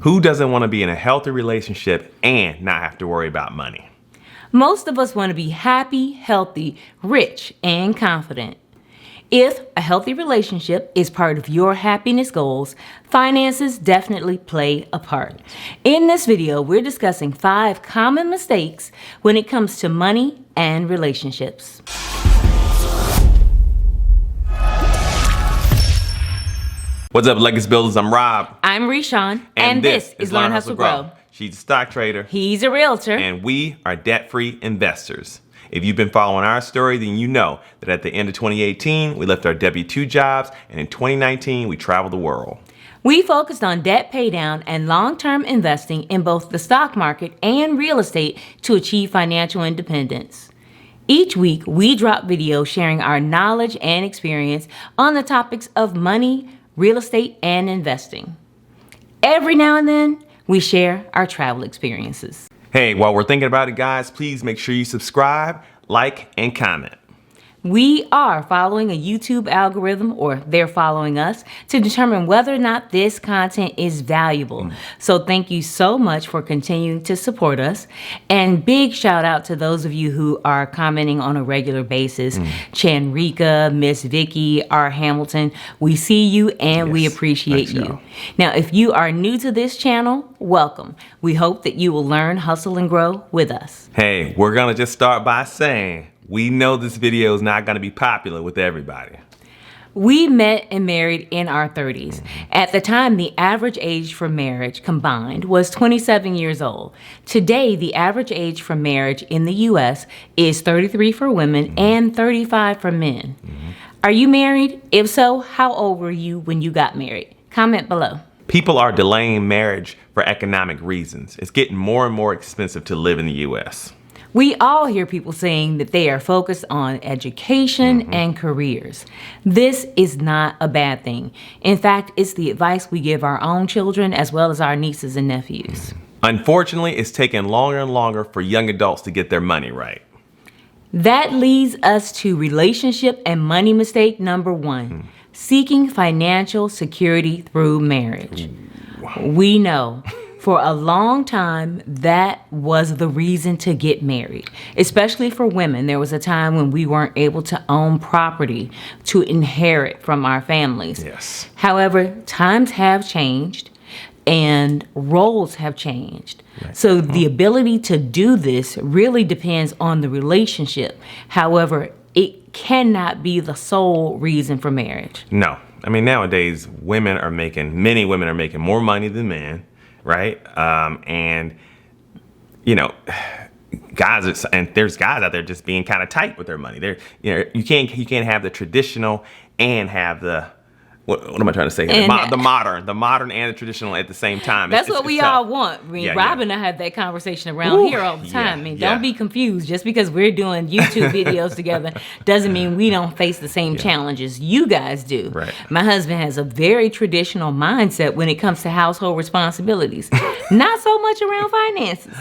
Who doesn't want to be in a healthy relationship and not have to worry about money? Most of us want to be happy, healthy, rich, and confident. If a healthy relationship is part of your happiness goals, finances definitely play a part. In this video, we're discussing 5 common mistakes when it comes to money and relationships. What's up, Legacy Builders? I'm Rob. I'm Reshawn, and this is Learn, Hustle, Grow. She's a stock trader. He's a realtor. And we are debt-free investors. If you've been following our story, then you know that at the end of 2018, we left our W-2 jobs, and in 2019, we traveled the world. We focused on debt paydown and long-term investing in both the stock market and real estate to achieve financial independence. Each week, we drop videos sharing our knowledge and experience on the topics of money, real estate, and investing. Every now and then, we share our travel experiences. Hey, while we're thinking about it, guys, please make sure you subscribe, like, and comment. We are following a YouTube algorithm, or they're following us, to determine whether or not this content is valuable. So thank you so much for continuing to support us. And big shout out to those of you who are commenting on a regular basis. Chanrika, Miss Vicky, R. Hamilton, we see you and we appreciate you. Now, if you are new to this channel, welcome. We hope that you will learn, hustle, and grow with us. Hey, we're gonna just start by saying, we know this video is not going to be popular with everybody. We met and married in our 30s. At the time, the average age for marriage combined was 27 years old. Today, the average age for marriage in the U.S. is 33 for women and 35 for men. Are you married? If so, how old were you when you got married? Comment below. People are delaying marriage for economic reasons. It's getting more and more expensive to live in the U.S. We all hear people saying that they are focused on education and careers. This is not a bad thing. In fact, it's the advice we give our own children as well as our nieces and nephews. Unfortunately, it's taking longer and longer for young adults to get their money right. That leads us to relationship and money mistake number 1, seeking financial security through marriage. We know. For a long time, that was the reason to get married, especially for women. There was a time when we weren't able to own property to inherit from our families. Yes. However, times have changed and roles have changed. Right. So the ability to do this really depends on the relationship. However, it cannot be the sole reason for marriage. No. I mean, nowadays, many women are making more money than men. Right. And, you know, there's guys out there just being kind of tight with their money. You can't have the traditional and have the, what am I trying to say here? The modern and the traditional at the same time. That's what we all want. I mean, Rob and I have that conversation around here all the time. I mean, don't be confused. Just because we're doing YouTube videos together doesn't mean we don't face the same challenges you guys do. Right. My husband has a very traditional mindset when it comes to household responsibilities. Not so much around finances.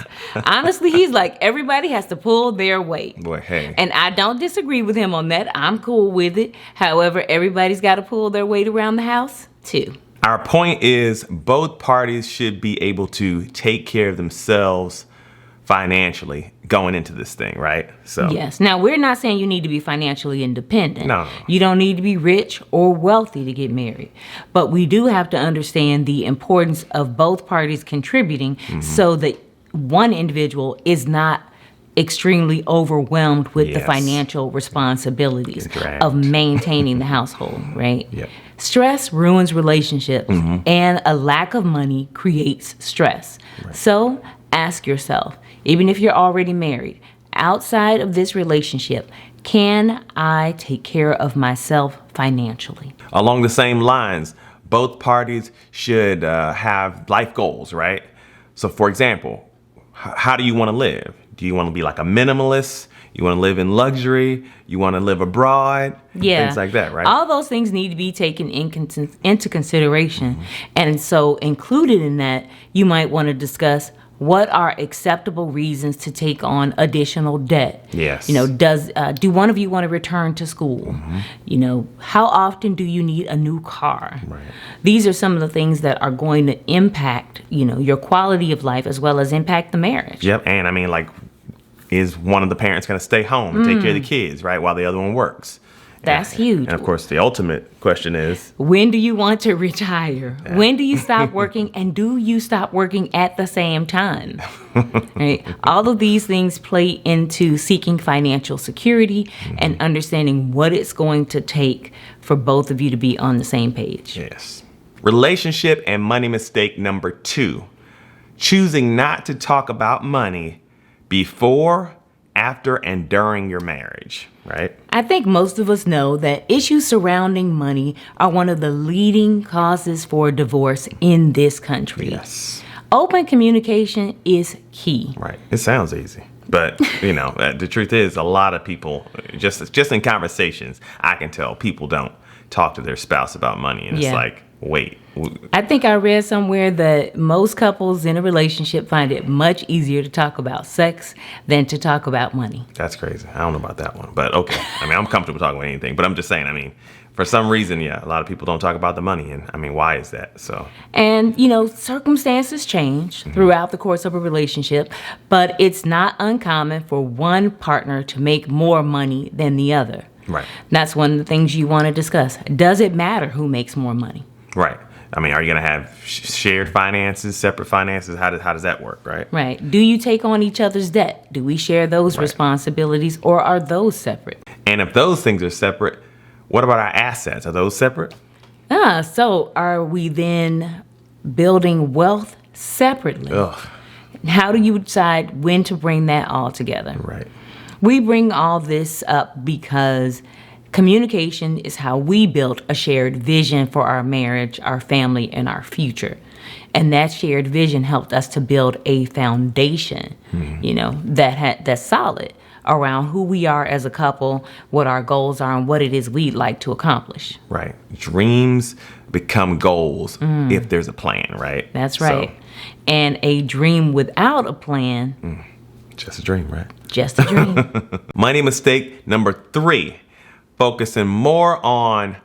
Honestly, he's like, everybody has to pull their weight. Boy, hey. And I don't disagree with him on that. I'm cool with it. However, everybody's got to pull their weight around the house too. Our point is both parties should be able to take care of themselves financially going into this thing, right? So yes. Now, we're not saying you need to be financially independent. No. You don't need to be rich or wealthy to get married. But we do have to understand the importance of both parties contributing so that one individual is not extremely overwhelmed with the financial responsibilities of maintaining the household, right? Yep. Stress ruins relationships, and a lack of money creates stress. Right. So ask yourself, even if you're already married, outside of this relationship, can I take care of myself financially? Along the same lines, both parties should have life goals, right? So for example, how do you want to live? Do you want to be like a minimalist? You want to live in luxury? You want to live abroad? Things like that, right? All those things need to be taken into consideration. And so included in that, you might want to discuss What are acceptable reasons to take on additional debt? Yes. Do one of you want to return to school? How often do you need a new car? Right. These are some of the things that are going to impact, your quality of life as well as impact the marriage. Yep. And I mean, like, is one of the parents going to stay home and take care of the kids, right, while the other one works? That's huge. And of course, the ultimate question is, when do you want to retire? Yeah. When do you stop working? And do you stop working at the same time? Right? All of these things play into seeking financial security and understanding what it's going to take for both of you to be on the same page. Yes. Relationship and money mistake number 2, choosing not to talk about money before, after, and during your marriage, right? I think most of us know that issues surrounding money are one of the leading causes for divorce in this country. Yes. Open communication is key. Right. It sounds easy. But, the truth is a lot of people, just in conversations, I can tell people don't talk to their spouse about money. And It's like, wait. I think I read somewhere that most couples in a relationship find it much easier to talk about sex than to talk about money. That's crazy. I don't know about that one, but okay. I mean, I'm comfortable talking about anything, but I'm just saying, for some reason, a lot of people don't talk about the money. And why is that? So. And, circumstances change throughout the course of a relationship, but it's not uncommon for one partner to make more money than the other. Right. That's one of the things you want to discuss. Does it matter who makes more money? Right. Are you going to have shared finances, separate finances? How does that work, right? Right. Do you take on each other's debt? Do we share those responsibilities, or are those separate? And if those things are separate, what about our assets? Are those separate? So are we then building wealth separately? Ugh. How do you decide when to bring that all together? Right. We bring all this up because communication is how we built a shared vision for our marriage, our family, and our future. And that shared vision helped us to build a foundation, that's solid around who we are as a couple, what our goals are, and what it is we'd like to accomplish. Right. Dreams become goals if there's a plan, right? That's right. So, and a dream without a plan. Just a dream, right? Just a dream. Money mistake number 3, focusing more on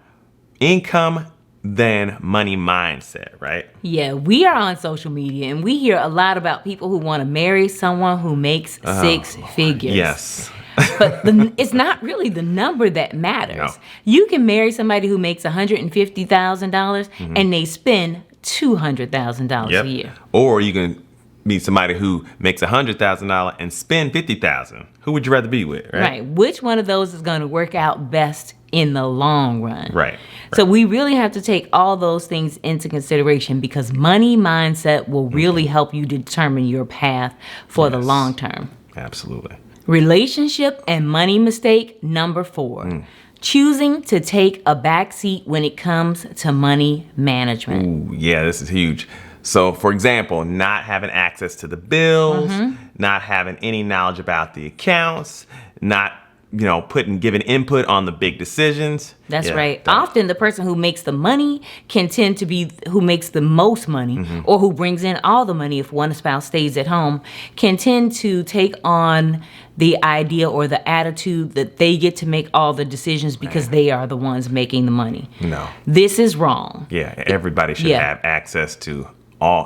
income than money mindset, right? Yeah, we are on social media and we hear a lot about people who want to marry someone who makes 6 figures. Yes. But it's not really the number that matters. No. You can marry somebody who makes $150,000 and they spend $200,000 a year. Or you can meet somebody who makes $100,000 and spend $50,000. Who would you rather be with, right? Right. Which one of those is going to work out best in the long run? Right. So we really have to take all those things into consideration because money mindset will really help you determine your path for the long term. Absolutely. Relationship and money mistake number 4. Choosing to take a back seat when it comes to money management. Ooh, yeah, this is huge. So, for example, not having access to the bills, not having any knowledge about the accounts, not, giving input on the big decisions. That's right. Often the person who makes the money can tend to be who makes the most money or who brings in all the money if one spouse stays at home, can tend to take on the idea or the attitude that they get to make all the decisions because they are the ones making the money. No. This is wrong. Yeah, everybody should have access to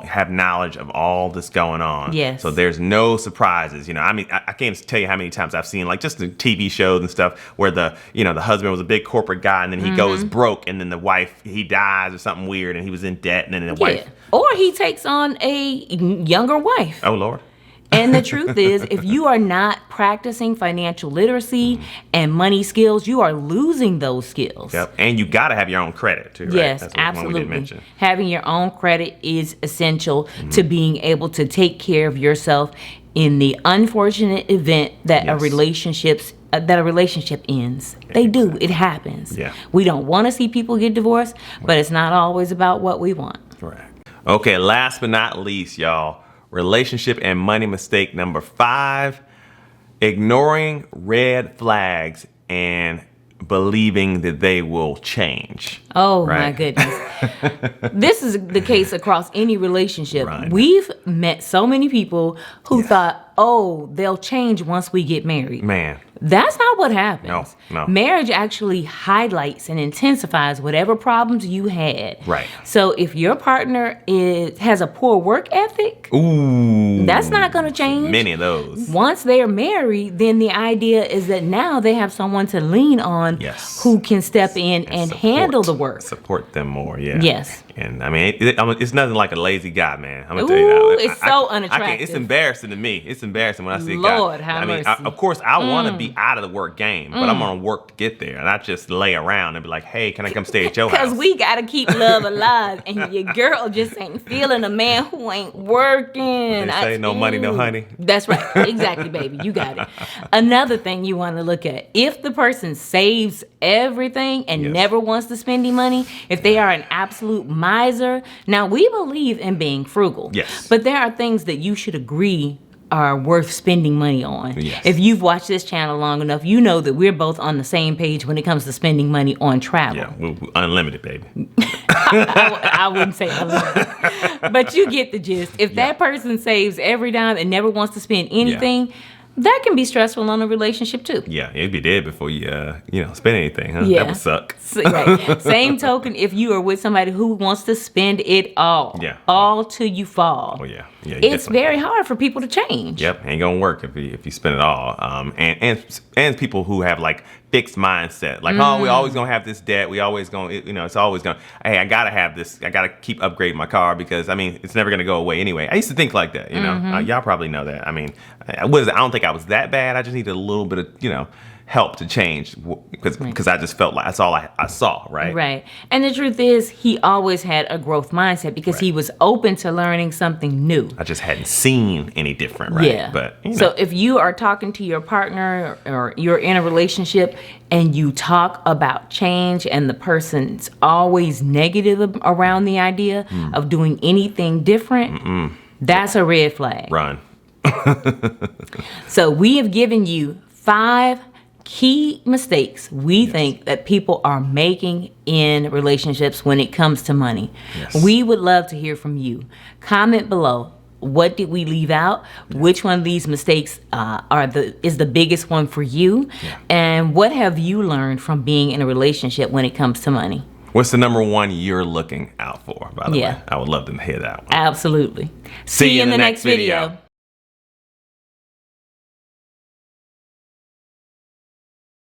have knowledge of all this going on. Yes. So there's no surprises. I can't tell you how many times I've seen just the TV shows and stuff where the husband was a big corporate guy and then he goes broke and then the wife, he dies or something weird and he was in debt and then the wife. Or he takes on a younger wife. Oh, Lord. And the truth is, if you are not practicing financial literacy and money skills, you are losing those skills. Yep. And you got to have your own credit, too, right? Yes, That's absolutely. one we didn't mention. Having your own credit is essential to being able to take care of yourself in the unfortunate event that a relationship ends. They do. It happens. Yeah. We don't want to see people get divorced, but it's not always about what we want. Right. Okay, last but not least, y'all. Relationship and money mistake number 5, ignoring red flags and believing that they will change. Oh right? my goodness. This is the case across any relationship. Right. We've met so many people who thought, oh, they'll change once we get married. Man. That's not what happens. No. Marriage actually highlights and intensifies whatever problems you had. Right. So if your partner has a poor work ethic, Ooh. that's not going to change. Many of those. Once they're married, then the idea is that now they have someone to lean on Yes. who can step in and handle the work. Support them more, yeah. Yes. And I mean, it's nothing like a lazy guy, man. I'm gonna tell Ooh, you that. it's so unattractive. It's embarrassing to me. It's embarrassing when I see a guy. Lord, have mercy. Of course, I want to be out of the work game, but I'm gonna work to get there, and not just lay around and be like, "Hey, can I come stay at your house?" Because we got to keep love alive, and your girl just ain't feeling a man who ain't working. They say no money, no honey. That's right. Exactly, baby. You got it. Another thing you want to look at, if the person saves everything and Yes. never wants to spend any money, if they are an absolute miser. Now, we believe in being frugal. Yes. But there are things that you should agree are worth spending money on. Yes. If you've watched this channel long enough, you know that we're both on the same page when it comes to spending money on travel. Yeah, we're unlimited, baby. I wouldn't say unlimited. But you get the gist. If that person saves every dime and never wants to spend anything, that can be stressful on a relationship too. Yeah, you'd be dead before you, spend anything, huh? Yeah. That would suck. Right. Same token, if you are with somebody who wants to spend it all, all till you fall. Oh yeah, you It's definitely very hard for people to change. Yep, ain't gonna work if you spend it all. And people who have like fixed mindset, like oh, we always gonna have this debt. We always gonna, it's always gonna. Hey, I gotta have this. I gotta keep upgrading my car because I mean it's never gonna go away anyway. I used to think like that. Y'all probably know that. I mean, I don't think I was that bad. I just needed a little bit of help to change because I just felt like that's all I saw, right? Right. And the truth is, he always had a growth mindset because he was open to learning something new. I just hadn't seen any different, right? Yeah. But So if you are talking to your partner or you're in a relationship and you talk about change and the person's always negative around the idea of doing anything different, that's a red flag. run. So we have given you 5 key mistakes we think that people are making in relationships when it comes to money. Yes. We would love to hear from you. Comment below. What did we leave out? Which one of these mistakes is the biggest one for you? Yeah. And what have you learned from being in a relationship when it comes to money? What's the number one you're looking out for, by the Yeah. way? I would love to hear that one. Absolutely. See you in the next video.